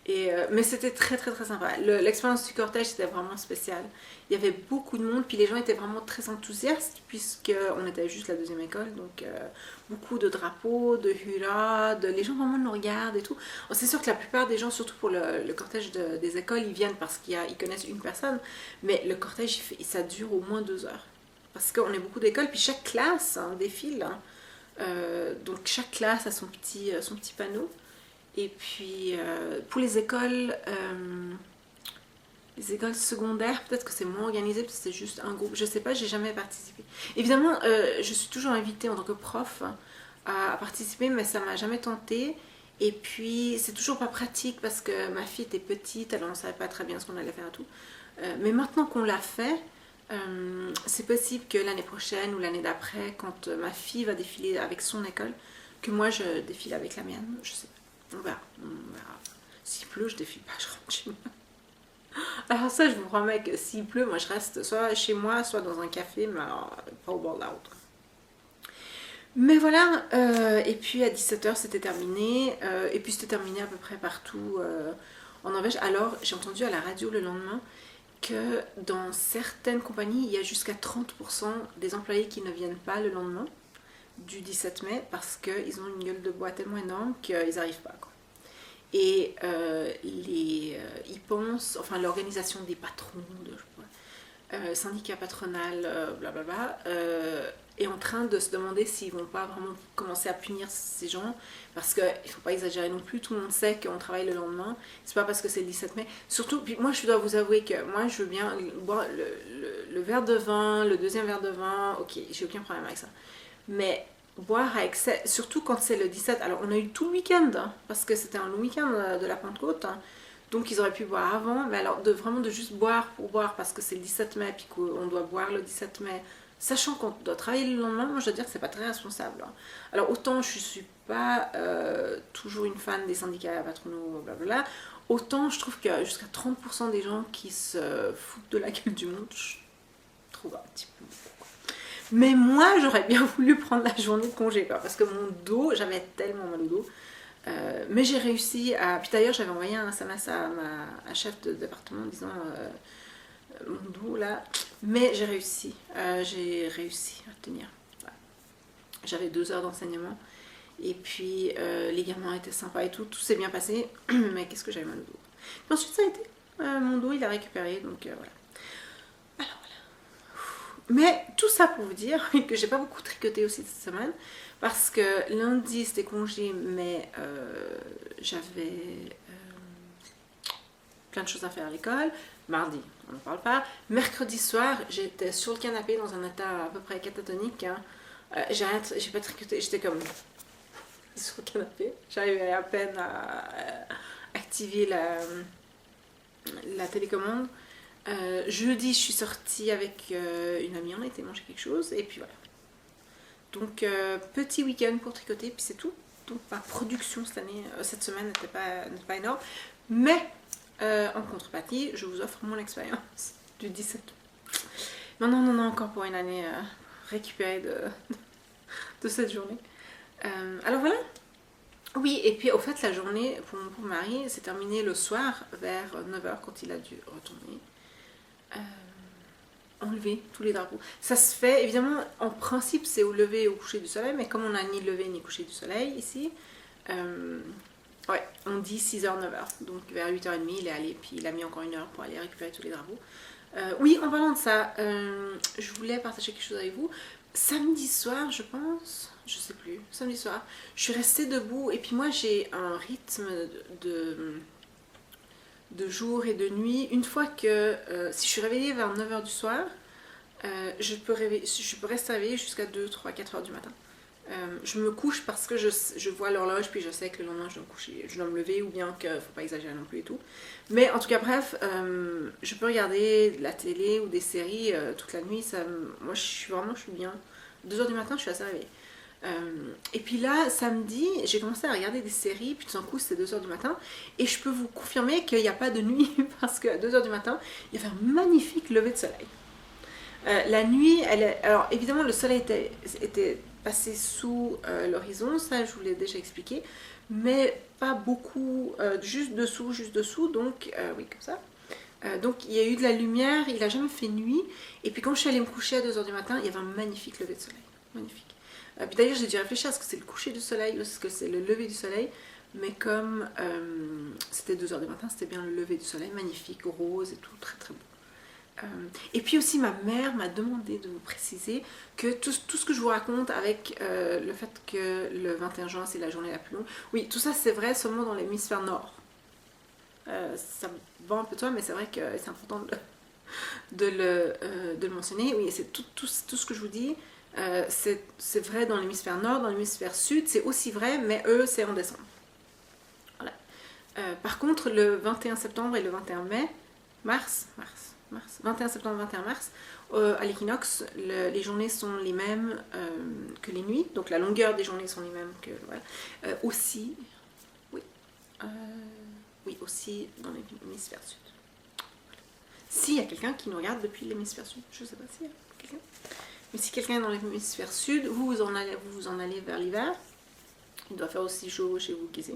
Mais c'était très très très sympa. L'expérience du cortège c'était vraiment spécial. Il y avait beaucoup de monde, puis les gens étaient vraiment très enthousiastes puisqu'on était juste la deuxième école, donc beaucoup de drapeaux, de hurrahs, les gens vraiment nous regardent et tout. C'est sûr que la plupart des gens, surtout pour le cortège des écoles, ils viennent parce qu'ils connaissent une personne, mais le cortège ça dure au moins 2 heures. Parce qu'on est beaucoup d'écoles, puis chaque classe défile. Donc chaque classe a son petit panneau. Et puis pour les écoles secondaires, peut-être que c'est moins organisé, parce que c'est juste un groupe. Je sais pas, j'ai jamais participé. Évidemment, je suis toujours invitée en tant que prof à participer, mais ça m'a jamais tenté. Et puis c'est toujours pas pratique parce que ma fille était petite, alors on savait pas très bien ce qu'on allait faire et tout. Mais maintenant qu'on l'a fait, c'est possible que l'année prochaine ou l'année d'après, quand ma fille va défiler avec son école, que moi je défile avec la mienne. Je sais pas. On verra. S'il pleut, je défile pas, je rentre chez moi. Alors ça, je vous promets que s'il pleut, moi je reste soit chez moi, soit dans un café, mais alors pas au bord de la route. Mais voilà, et puis à 17h c'était terminé, et puis c'était terminé à peu près partout en Norvège. Alors j'ai entendu à la radio le lendemain que dans certaines compagnies, il y a jusqu'à 30% des employés qui ne viennent pas le lendemain du 17 mai parce qu'ils ont une gueule de bois tellement énorme qu'ils n'arrivent pas, quoi. Et ils pensent, enfin l'organisation des patrons, syndicat patronal, blablabla, est en train de se demander s'ils vont pas vraiment commencer à punir ces gens, parce qu'il ne faut pas exagérer non plus, tout le monde sait qu'on travaille le lendemain, c'est pas parce que c'est le 17 mai, surtout, puis moi je dois vous avouer que moi je veux bien boire le verre de vin, le deuxième verre de vin, ok, j'ai aucun problème avec ça, mais boire à excès, surtout quand c'est le 17, alors on a eu tout le week-end, parce que c'était un long week-end de la Pentecôte, donc ils auraient pu boire avant, mais alors vraiment de juste boire pour boire parce que c'est le 17 mai, puis qu'on doit boire le 17 mai, sachant qu'on doit travailler le lendemain, moi je dois dire que c'est pas très responsable. Alors autant je suis pas toujours une fan des syndicats patronaux, blablabla, autant je trouve que jusqu'à 30% des gens qui se foutent de la gueule du monde, je trouve un petit peu beaucoup. Mais moi j'aurais bien voulu prendre la journée de congé, quoi, parce que mon dos, j'avais tellement mal au dos. Mais j'ai réussi à... Puis d'ailleurs j'avais envoyé un SMS à ma chef de département en disant mon dos là, mais j'ai réussi à tenir. Voilà. J'avais 2 heures d'enseignement et puis les gamins étaient sympas et tout s'est bien passé, mais qu'est-ce que j'avais mal au dos. Puis ensuite ça a été, mon dos il a récupéré, donc voilà. Alors voilà. Mais tout ça pour vous dire que j'ai pas beaucoup tricoté aussi cette semaine. Parce que lundi c'était congé, mais j'avais plein de choses à faire à l'école. Mardi, on n'en parle pas. Mercredi soir, j'étais sur le canapé dans un état à peu près catatonique. J'ai pas tricoté, j'étais comme sur le canapé. J'arrivais à peine à activer la télécommande. Jeudi, je suis sortie avec une amie, on a été manger quelque chose, et puis voilà. Donc petit week-end pour tricoter, puis c'est tout. Donc ma production cette semaine n'était pas énorme. Mais en contrepartie, je vous offre mon expérience du 17 août. Non, encore pour une année récupérée de cette journée. Alors voilà. Oui, et puis au fait la journée pour mon mari s'est terminée le soir vers 9h quand il a dû retourner. Enlever tous les drapeaux. Ça se fait, évidemment, en principe, c'est au lever et au coucher du soleil, mais comme on n'a ni lever ni coucher du soleil ici, ouais, on dit 6h, 9h. Donc vers 8h30, il est allé, puis il a mis encore 1 heure pour aller récupérer tous les drapeaux. Oui, en parlant de ça, je voulais partager quelque chose avec vous. Samedi soir, je pense, je sais plus, samedi soir, je suis restée debout, et puis moi j'ai un rythme de jour et de nuit. Une fois que si je suis réveillée vers 9h du soir, je peux rester réveillée jusqu'à 2, 3, 4h du matin. Je me couche parce que je vois l'horloge, puis je sais que le lendemain je dois me lever, ou bien qu'il ne faut pas exagérer non plus et tout. Mais en tout cas bref, je peux regarder la télé ou des séries toute la nuit. Moi je suis bien. 2h du matin je suis assez réveillée. Et puis là, samedi, j'ai commencé à regarder des séries, puis tout d'un coup, c'était 2h du matin, et je peux vous confirmer qu'il n'y a pas de nuit, parce qu'à 2h du matin, il y avait un magnifique lever de soleil. La nuit, alors évidemment, le soleil était passé sous l'horizon, ça je vous l'ai déjà expliqué, mais pas beaucoup, juste dessous, donc oui, comme ça. Donc il y a eu de la lumière, il a jamais fait nuit, et puis quand je suis allée me coucher à 2h du matin, il y avait un magnifique lever de soleil, magnifique. Puis d'ailleurs j'ai dû réfléchir à ce que c'est le coucher du soleil ou est-ce que c'est le lever du soleil, mais comme c'était 2h du matin, c'était bien le lever du soleil, magnifique, rose et tout, très très beau. Et puis aussi ma mère m'a demandé de vous préciser que tout ce que je vous raconte avec le fait que le 21 juin c'est la journée la plus longue, oui, tout ça c'est vrai seulement dans l'hémisphère nord. Ça me vend un peu toi, mais c'est vrai que c'est important de le mentionner. Oui, c'est tout ce que je vous dis, c'est vrai dans l'hémisphère nord, dans l'hémisphère sud, c'est aussi vrai, mais eux, c'est en décembre. Voilà. Par contre, le 21 septembre et le 21 mai, 21 septembre, 21 mars, à l'équinoxe, les journées sont les mêmes que les nuits, donc la longueur des journées sont les mêmes que... Voilà. Aussi, oui, aussi dans l'hémisphère sud. S'il y a quelqu'un qui nous regarde depuis l'hémisphère sud, je ne sais pas s'il y a quelqu'un. Mais si quelqu'un est dans l'hémisphère sud, vous en allez vers l'hiver. Il doit faire aussi chaud chez vous qu'ici.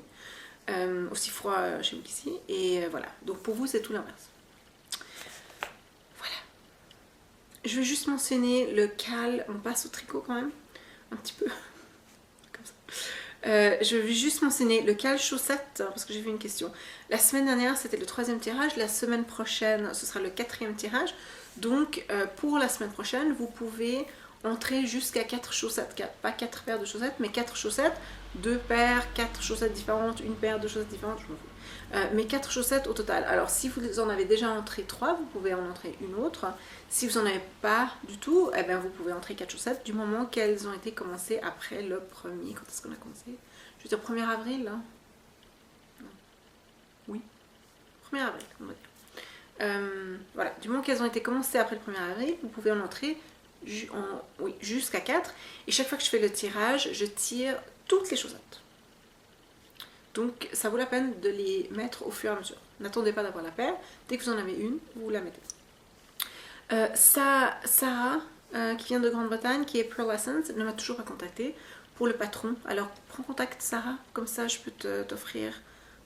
Aussi froid chez vous qu'ici. Et voilà. Donc pour vous, c'est tout l'inverse. Voilà. Je vais juste mentionner le cal. On passe au tricot quand même. Un petit peu. Comme ça. Je vais juste mentionner le cal chaussette parce que j'ai vu une question. La semaine dernière c'était le 3e tirage, la semaine prochaine ce sera le 4e tirage. Donc pour la semaine prochaine vous pouvez entrer jusqu'à 4 chaussettes, pas 4 paires de chaussettes mais 4 chaussettes, 2 paires, 4 chaussettes différentes, une paire de chaussettes différentes, je m'en fous. Mais 4 chaussettes au total. Alors si vous en avez déjà entré 3, vous pouvez en entrer une autre. Si vous n'en avez pas du tout, eh bien vous pouvez entrer 4 chaussettes du moment qu'elles ont été commencées après le 1er. Quand est-ce qu'on a commencé? Je veux dire 1er avril là. Non. Oui. 1er avril, on va dire. Voilà, du moment qu'elles ont été commencées après le 1er avril, vous pouvez en entrer jusqu'à 4. Et chaque fois que je fais le tirage, je tire toutes les chaussettes. Donc ça vaut la peine de les mettre au fur et à mesure. N'attendez pas d'avoir la paire. Dès que vous en avez une, vous la mettez. Sarah, qui vient de Grande-Bretagne, qui est Pearlescent, ne m'a toujours pas contactée pour le patron. Alors prends contact Sarah, comme ça je peux t'offrir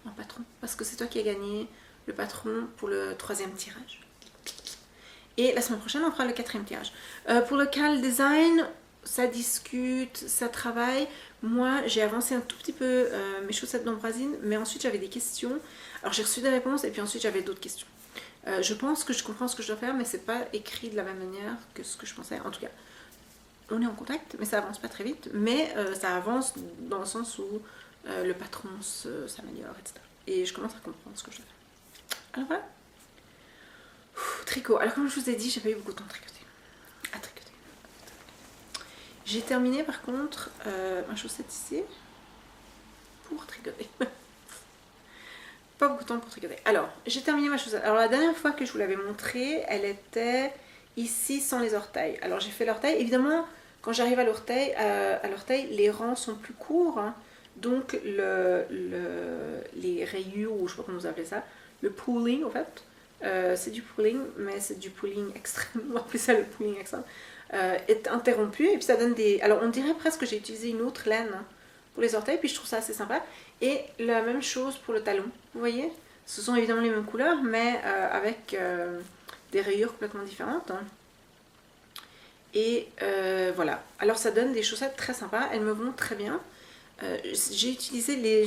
un patron. Parce que c'est toi qui as gagné le patron pour le 3e tirage. Et la semaine prochaine on fera le 4e tirage. Pour le Cal Design, ça discute, ça travaille. Moi j'ai avancé un tout petit peu mes chaussettes d'Ambrazine, mais ensuite j'avais des questions. Alors j'ai reçu des réponses et puis ensuite j'avais d'autres questions. Je pense que je comprends ce que je dois faire, mais c'est pas écrit de la même manière que ce que je pensais. En tout cas, on est en contact, mais ça avance pas très vite. Mais ça avance dans le sens où le patron s'améliore, etc. Et je commence à comprendre ce que je dois faire. Alors voilà. Tricot. Alors comme je vous ai dit, j'ai pas eu beaucoup de temps de tricoter. À tricoter. J'ai terminé par contre ma chaussette ici pour tricoter. Pas beaucoup de temps pour tricoter. Alors, j'ai terminé ma chaussette. Alors la dernière fois que je vous l'avais montrée, elle était ici sans les orteils. Alors j'ai fait l'orteil. Évidemment, quand j'arrive à l'orteil, les rangs sont plus courts. Hein. Donc les rayures, ou je sais pas comment vous appelez ça, le pooling en fait, c'est du pooling, mais c'est du pooling extrême. On va appeler ça le pooling extrême. Est interrompu et puis ça donne des... Alors on dirait presque que j'ai utilisé une autre laine pour les orteils, puis je trouve ça assez sympa. Et la même chose pour le talon, vous voyez, ce sont évidemment les mêmes couleurs, mais avec des rayures complètement différentes. Hein. Et voilà, alors ça donne des chaussettes très sympas, elles me vont très bien. J'ai utilisé les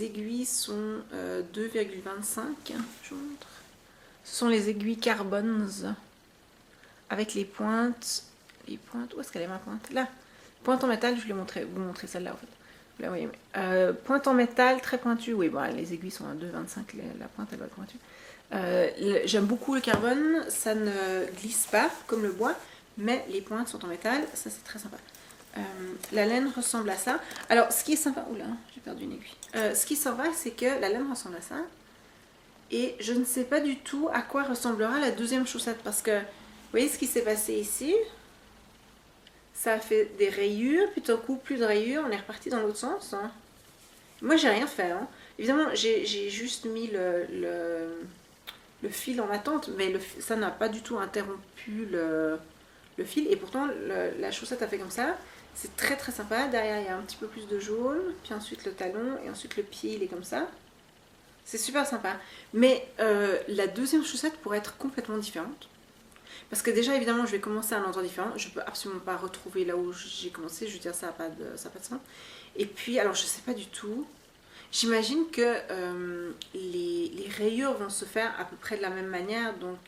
aiguilles sont 2,25, je vous montre. Ce sont les aiguilles Carbons avec les pointes, où est-ce qu'elle est ma pointe? Là, pointe en métal, je vais vous montrer celle-là en fait. Là, vous voyez, pointe en métal très pointue, oui, bon, les aiguilles sont à 2,25, la pointe elle va être pointue. J'aime beaucoup le carbone, ça ne glisse pas comme le bois, mais les pointes sont en métal, ça c'est très sympa. La laine ressemble à ça. Alors ce qui est sympa, oula, j'ai perdu une aiguille. Ce qui est sympa, c'est que la laine ressemble à ça, et je ne sais pas du tout à quoi ressemblera la deuxième chaussette, parce que, vous voyez ce qui s'est passé ici? Ça a fait des rayures, puis tout d'un coup plus de rayures, on est reparti dans l'autre sens. Hein. Moi j'ai rien fait. Hein. Évidemment j'ai juste mis le fil en attente, mais ça n'a pas du tout interrompu le le fil. Et pourtant, la chaussette a fait comme ça. C'est très très sympa. Derrière, il y a un petit peu plus de jaune. Puis ensuite le talon. Et ensuite le pied, il est comme ça. C'est super sympa. Mais la deuxième chaussette pourrait être complètement différente. Parce que déjà, évidemment, je vais commencer à un endroit différent. Je peux absolument pas retrouver là où j'ai commencé. Je veux dire, ça n'a pas de sens. Et puis, alors, je sais pas du tout. J'imagine que les rayures vont se faire à peu près de la même manière. Donc,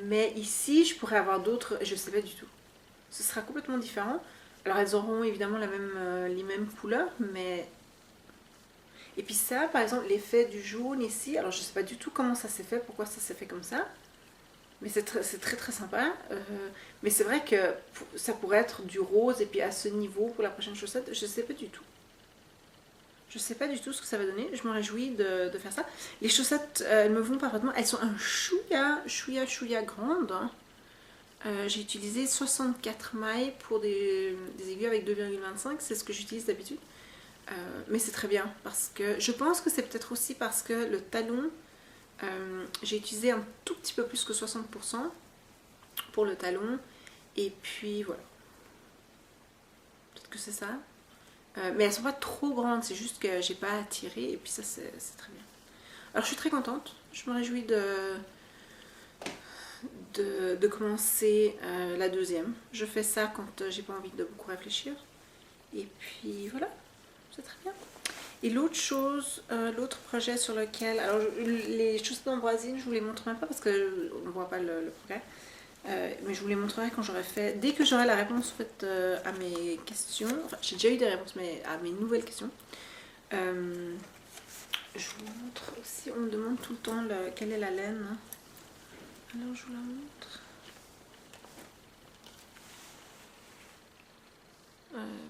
mais ici, je pourrais avoir d'autres. Je sais pas du tout. Ce sera complètement différent. Alors, elles auront évidemment les mêmes couleurs, mais... Et puis ça, par exemple, l'effet du jaune ici. Alors, je sais pas du tout comment ça s'est fait, pourquoi ça s'est fait comme ça. Mais c'est très très sympa. Mais c'est vrai que ça pourrait être du rose et puis à ce niveau pour la prochaine chaussette, je sais pas du tout. Je sais pas du tout ce que ça va donner. Je me réjouis de faire ça. Les chaussettes, elles me vont parfaitement. Elles sont un chouïa grandes. J'ai utilisé 64 mailles pour des aiguilles avec 2,25. C'est ce que j'utilise d'habitude. Mais c'est très bien parce que je pense que c'est peut-être aussi parce que le talon, j'ai utilisé un tout petit peu plus que 60% pour le talon. Et puis voilà. Peut-être que c'est ça. Mais elles sont pas trop grandes, c'est juste que j'ai pas à tirer et puis ça c'est très bien. Alors je suis très contente, je me réjouis de commencer la deuxième. Je fais ça quand j'ai pas envie de beaucoup réfléchir. Et puis voilà, c'est très bien. Et l'autre chose, l'autre projet sur lequel... Alors les chaussettes d'Ambroisine, je vous les montre même pas parce qu'on ne voit pas le progrès. Mais je vous les montrerai quand j'aurai fait, dès que j'aurai la réponse en fait, à mes questions, enfin j'ai déjà eu des réponses mais à mes nouvelles questions. Je vous montre aussi, on me demande tout le temps quelle est la laine. Alors je vous la montre.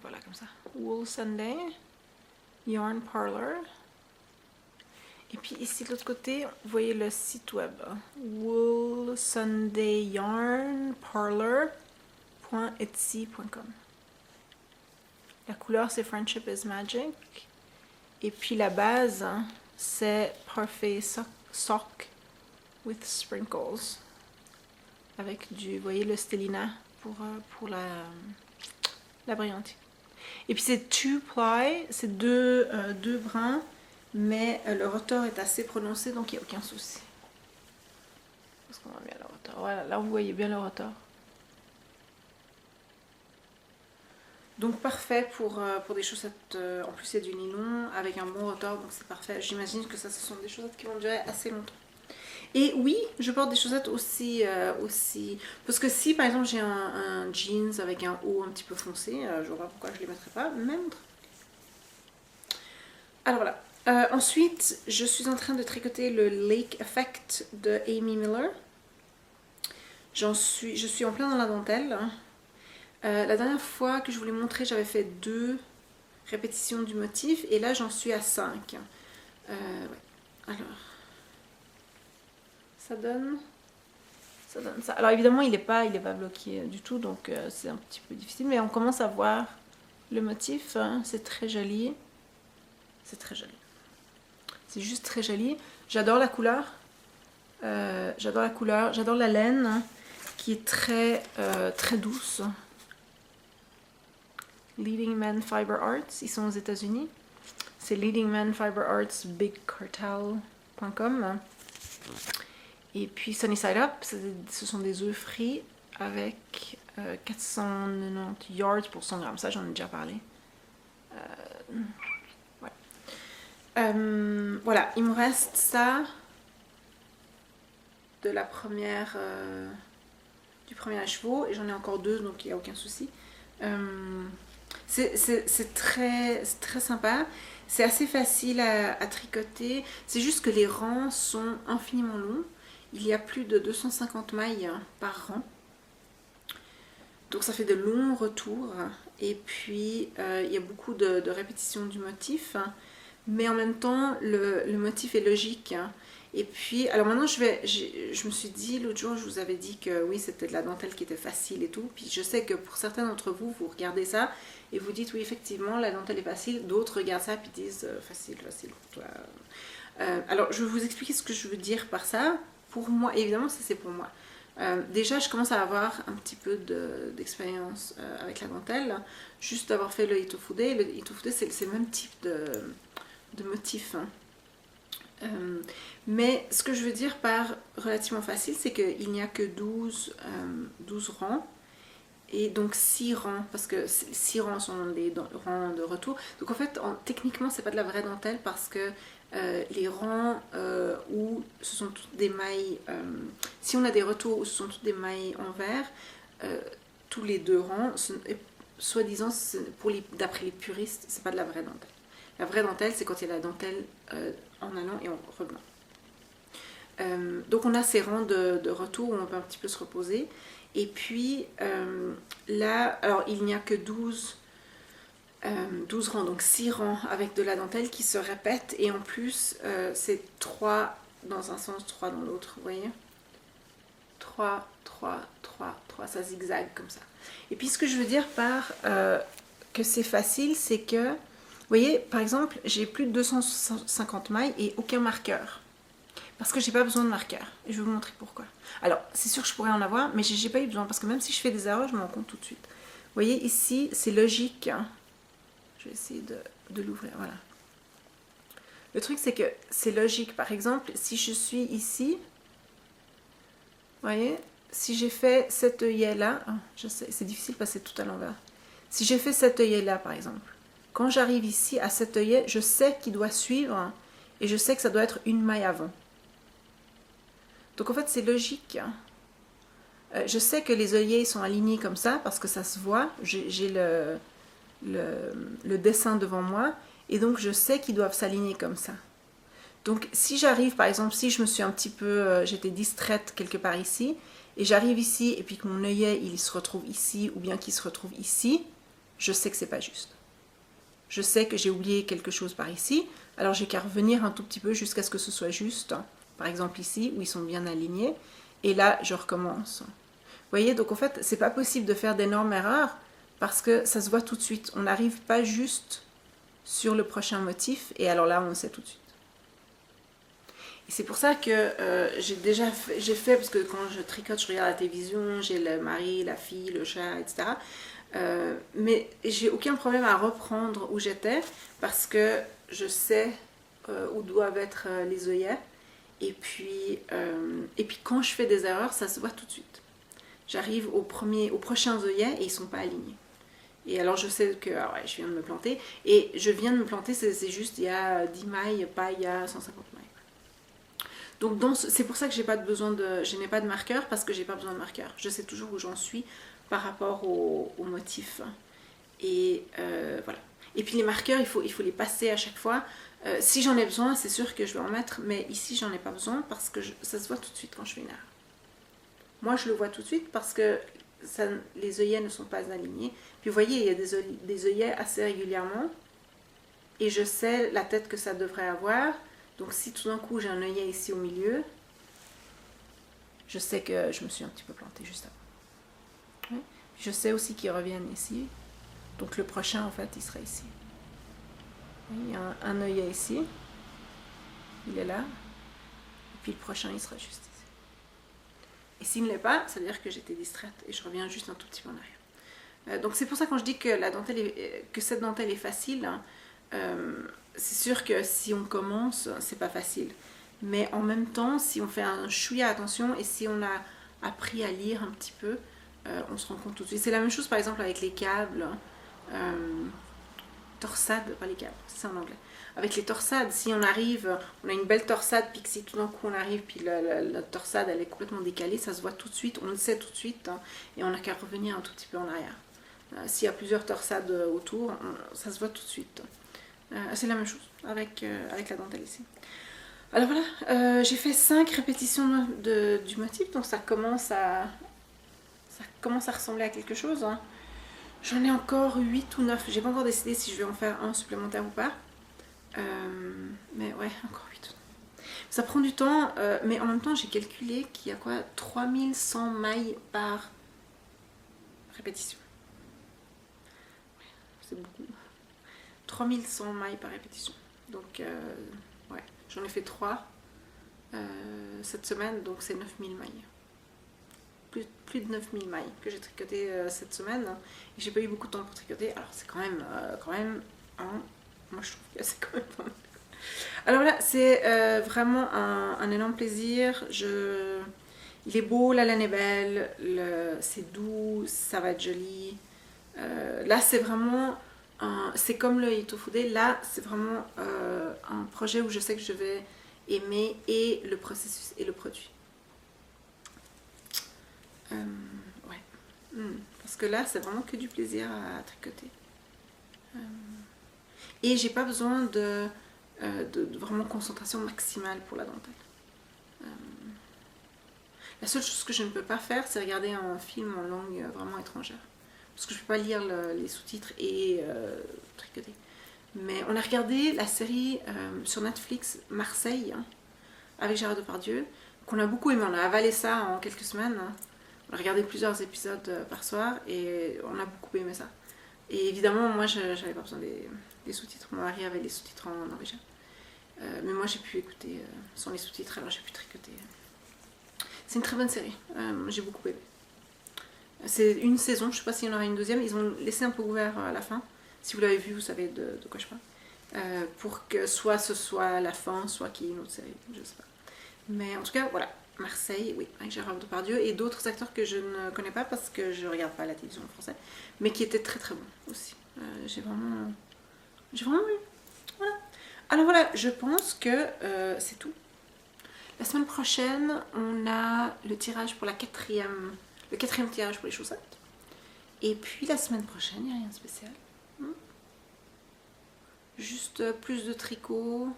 Voilà comme ça. Wool Sunday, Yarn Parlor. Et puis ici de l'autre côté, vous voyez le site web woolsundayyarnparlor.etsy.com. La couleur c'est Friendship is Magic. Et puis la base c'est Parfait Sock with Sprinkles. Avec du, vous voyez le Stellina pour la brillante. Et puis c'est 2 ply, c'est deux brins. Mais le rotor est assez prononcé, donc il n'y a aucun souci. Est-ce qu'on voit bien le rotor? Voilà, là vous voyez bien le rotor. Donc parfait pour des chaussettes, en plus c'est du nylon, avec un bon rotor, donc c'est parfait. J'imagine que ça, ce sont des chaussettes qui vont durer assez longtemps. Et oui, je porte des chaussettes aussi... Parce que si par exemple j'ai un jeans avec un haut un petit peu foncé, je vois pas pourquoi je ne les mettrais pas, même. Alors voilà. Ensuite, je suis en train de tricoter le Lake Effect de Amy Miller. Je suis en plein dans la dentelle. La dernière fois que je vous l'ai montré, j'avais fait 2 répétitions du motif et là j'en suis à 5. Ouais. Alors, ça donne ça. Alors évidemment, il n'est pas bloqué du tout, donc c'est un petit peu difficile, mais on commence à voir le motif. Hein. C'est très joli. C'est très joli. C'est juste très joli. J'adore la couleur. J'adore la laine hein, qui est très douce. Leading Man Fiber Arts, ils sont aux États-Unis. C'est Leading Man Fiber Arts bigcartel.com. Et puis Sunny Side Up, ce sont des œufs frits avec 490 yards pour 100 grammes. Ça, j'en ai déjà parlé. Voilà, il me reste ça de la première du premier à chevaux et j'en ai encore 2 donc il n'y a aucun souci. C'est très sympa, c'est assez facile à tricoter, c'est juste que les rangs sont infiniment longs, il y a plus de 250 mailles par rang. Donc ça fait de longs retours et puis il y a beaucoup de répétitions du motif. Mais en même temps, le motif est logique. Et puis, alors maintenant, je me suis dit, l'autre jour, je vous avais dit que oui, c'était de la dentelle qui était facile et tout. Puis je sais que pour certains d'entre vous, vous regardez ça et vous dites, oui, effectivement, la dentelle est facile. D'autres regardent ça et disent, facile. Alors, je vais vous expliquer ce que je veux dire par ça. Pour moi, évidemment, ça c'est pour moi. Déjà, je commence à avoir un petit peu d'expérience avec la dentelle, juste d'avoir fait le Itofude. Le Itofude, c'est le même type de motif. Hein. Mais ce que je veux dire par relativement facile, c'est qu'il n'y a que 12 rangs. Et donc 6 rangs, parce que 6 rangs sont des rangs de retour. Donc en fait, techniquement, c'est pas de la vraie dentelle parce que les rangs où ce sont toutes des mailles, si on a des retours où ce sont toutes des mailles en verre, tous les 2 rangs, soi-disant, d'après les puristes, c'est pas de la vraie dentelle. La vraie dentelle, c'est quand il y a la dentelle en allant et en revenant. Donc on a ces rangs de retour où on peut un petit peu se reposer. Et puis là, alors il n'y a que 12 rangs, donc 6 rangs avec de la dentelle qui se répètent. Et en plus, c'est 3 dans un sens, 3 dans l'autre, vous voyez 3, 3, 3, 3, ça zigzague comme ça. Et puis ce que je veux dire par que c'est facile, c'est que, vous voyez, par exemple, j'ai plus de 250 mailles et aucun marqueur. Parce que j'ai pas besoin de marqueur. Et je vais vous montrer pourquoi. Alors, c'est sûr que je pourrais en avoir, mais j'ai pas eu besoin. Parce que même si je fais des erreurs, je me rends compte tout de suite. Vous voyez, ici, c'est logique. Hein. Je vais essayer de l'ouvrir. Voilà. Le truc, c'est que c'est logique. Par exemple, si je suis ici, vous voyez, si j'ai fait cet œillet-là, je sais, c'est difficile parce que c'est tout à l'envers. Si j'ai fait cet œillet-là, par exemple, quand j'arrive ici à cet œillet, je sais qu'il doit suivre et je sais que ça doit être une maille avant. Donc en fait, c'est logique. Je sais que les œillets sont alignés comme ça parce que ça se voit. J'ai le dessin devant moi et donc je sais qu'ils doivent s'aligner comme ça. Donc si j'arrive, par exemple, si je me suis un petit peu, j'étais distraite quelque part ici et j'arrive ici et puis que mon œillet il se retrouve ici ou bien qu'il se retrouve ici, je sais que c'est pas juste. Je sais que j'ai oublié quelque chose par ici, alors j'ai qu'à revenir un tout petit peu jusqu'à ce que ce soit juste. Par exemple ici, où ils sont bien alignés. Et là, je recommence. Vous voyez, donc en fait, c'est pas possible de faire d'énormes erreurs parce que ça se voit tout de suite. On n'arrive pas juste sur le prochain motif et alors là, on le sait tout de suite. Et c'est pour ça que j'ai fait, parce que quand je tricote, je regarde la télévision, j'ai le mari, la fille, le chat, etc. Mais j'ai aucun problème à reprendre où j'étais parce que je sais où doivent être les œillets. Et puis quand je fais des erreurs, ça se voit tout de suite. J'arrive aux prochains œillets et ils ne sont pas alignés. Et alors je sais que ouais, je viens de me planter. Et je viens de me planter, c'est juste il y a 10 mailles, pas il y a 150 mailles. Donc c'est pour ça que je n'ai pas de marqueur, parce que j'ai pas besoin de marqueur. Je sais toujours où j'en suis par rapport au motif. Et voilà. Et puis les marqueurs, il faut les passer à chaque fois. Si j'en ai besoin, c'est sûr que je vais en mettre, mais ici j'en ai pas besoin parce que ça se voit tout de suite quand je fais une erreur. Moi je le vois tout de suite parce que les œillets ne sont pas alignés. Puis vous voyez, il y a des œillets assez régulièrement et je sais la tête que ça devrait avoir. Donc si tout d'un coup j'ai un œillet ici au milieu, je sais que je me suis un petit peu plantée juste avant. Ouais. Je sais aussi qu'ils reviennent ici. Donc le prochain en fait il sera ici. Il y a un œillet ici, il est là, et puis le prochain il sera juste ici. Et s'il ne l'est pas, ça veut dire que j'étais distraite et je reviens juste un tout petit peu en arrière. Donc c'est pour ça quand je dis que cette dentelle est facile, c'est sûr que si on commence, c'est pas facile. Mais en même temps, si on fait un chouïa attention et si on a appris à lire un petit peu, on se rend compte tout de suite. C'est la même chose par exemple avec les câbles. Torsades, pas les câbles, c'est en anglais. Avec les torsades, si on arrive, on a une belle torsade, puis que si tout d'un coup on arrive, puis la torsade elle est complètement décalée, ça se voit tout de suite, on le sait tout de suite, hein, et on n'a qu'à revenir un tout petit peu en arrière. S'il y a plusieurs torsades autour, ça se voit tout de suite. C'est la même chose avec la dentelle ici. Alors voilà, j'ai fait 5 répétitions du motif, donc ça commence à ressembler à quelque chose. Hein. J'en ai encore 8 ou 9. J'ai pas encore décidé si je vais en faire un supplémentaire ou pas. Mais ouais, encore 8 ou 9. Ça prend du temps, mais en même temps, j'ai calculé qu'il y a quoi 3100 mailles par répétition. Ouais, c'est beaucoup. 3100 mailles par répétition. Donc, ouais, j'en ai fait 3 cette semaine, donc c'est 9000 mailles. plus de 9000 mailles que j'ai tricoté cette semaine. Et j'ai pas eu beaucoup de temps pour tricoter. Alors c'est quand même moi je trouve que c'est quand même pas mal. Alors là, c'est vraiment un énorme plaisir. Il est beau, la laine est belle, c'est doux, ça va être joli. Là, c'est vraiment, c'est comme le Itofude, là, c'est vraiment un projet où je sais que je vais aimer et le processus et le produit. Ouais. Parce que là, c'est vraiment que du plaisir à tricoter. Et j'ai pas besoin de vraiment concentration maximale pour la dentelle. La seule chose que je ne peux pas faire, c'est regarder un film en langue vraiment étrangère. Parce que je ne peux pas lire les sous-titres et tricoter. Mais on a regardé la série sur Netflix Marseille, hein, avec Gérard Depardieu, qu'on a beaucoup aimé. On a avalé ça en quelques semaines. Hein. On a regardé plusieurs épisodes par soir et on a beaucoup aimé ça. Et évidemment, moi, j'avais pas besoin des sous-titres. Mon mari avait les sous-titres en norvégien. Mais moi, j'ai pu écouter sans les sous-titres, alors j'ai pu tricoter. C'est une très bonne série. J'ai beaucoup aimé. C'est une saison, je ne sais pas s'il y en aura une deuxième. Ils ont laissé un peu ouvert à la fin. Si vous l'avez vu, vous savez de quoi je parle. Pour que soit ce soit la fin, soit qu'il y ait une autre série. Je ne sais pas. Mais en tout cas, voilà. Marseille, oui, avec Gérard Depardieu et d'autres acteurs que je ne connais pas parce que je ne regarde pas la télévision en français, mais qui étaient très très bons aussi. J'ai vraiment eu. Voilà. Alors voilà, je pense que c'est tout. La semaine prochaine, on a le tirage pour le quatrième tirage pour les chaussettes. Et puis la semaine prochaine, il n'y a rien de spécial. Juste plus de tricot.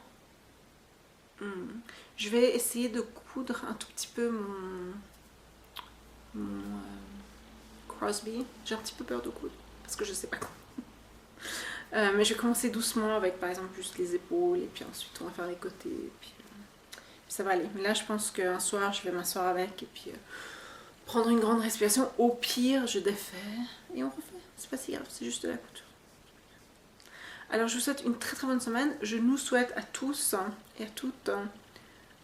Je vais essayer de coudre un tout petit peu mon Crosby. J'ai un petit peu peur de coudre parce que je sais pas quoi. Mais je vais commencer doucement avec par exemple juste les épaules et puis ensuite on va faire les côtés. Et puis ça va aller. Mais là je pense qu'un soir je vais m'asseoir avec et puis prendre une grande respiration. Au pire je défais et on refait. C'est pas si grave, c'est juste de la couture. Alors je vous souhaite une très très bonne semaine. Je nous souhaite à tous et à toutes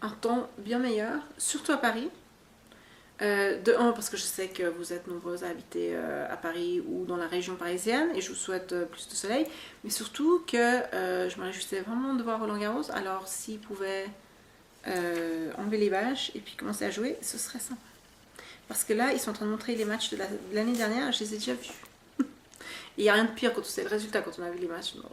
un temps bien meilleur, surtout à Paris. De un, parce que je sais que vous êtes nombreuses à habiter à Paris ou dans la région parisienne et je vous souhaite plus de soleil. Mais surtout que je me réjouissais vraiment de voir Roland Garros. Alors s'il pouvait enlever les bâches et puis commencer à jouer, ce serait sympa. Parce que là, ils sont en train de montrer les matchs de l'année dernière, je les ai déjà vus. Et il n'y a rien de pire quand c'est le résultat quand on a vu les matchs. Donc.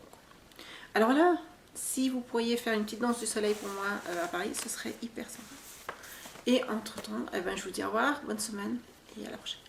Alors là, si vous pourriez faire une petite danse du soleil pour moi à Paris, ce serait hyper sympa. Et entre temps, je vous dis au revoir, bonne semaine et à la prochaine.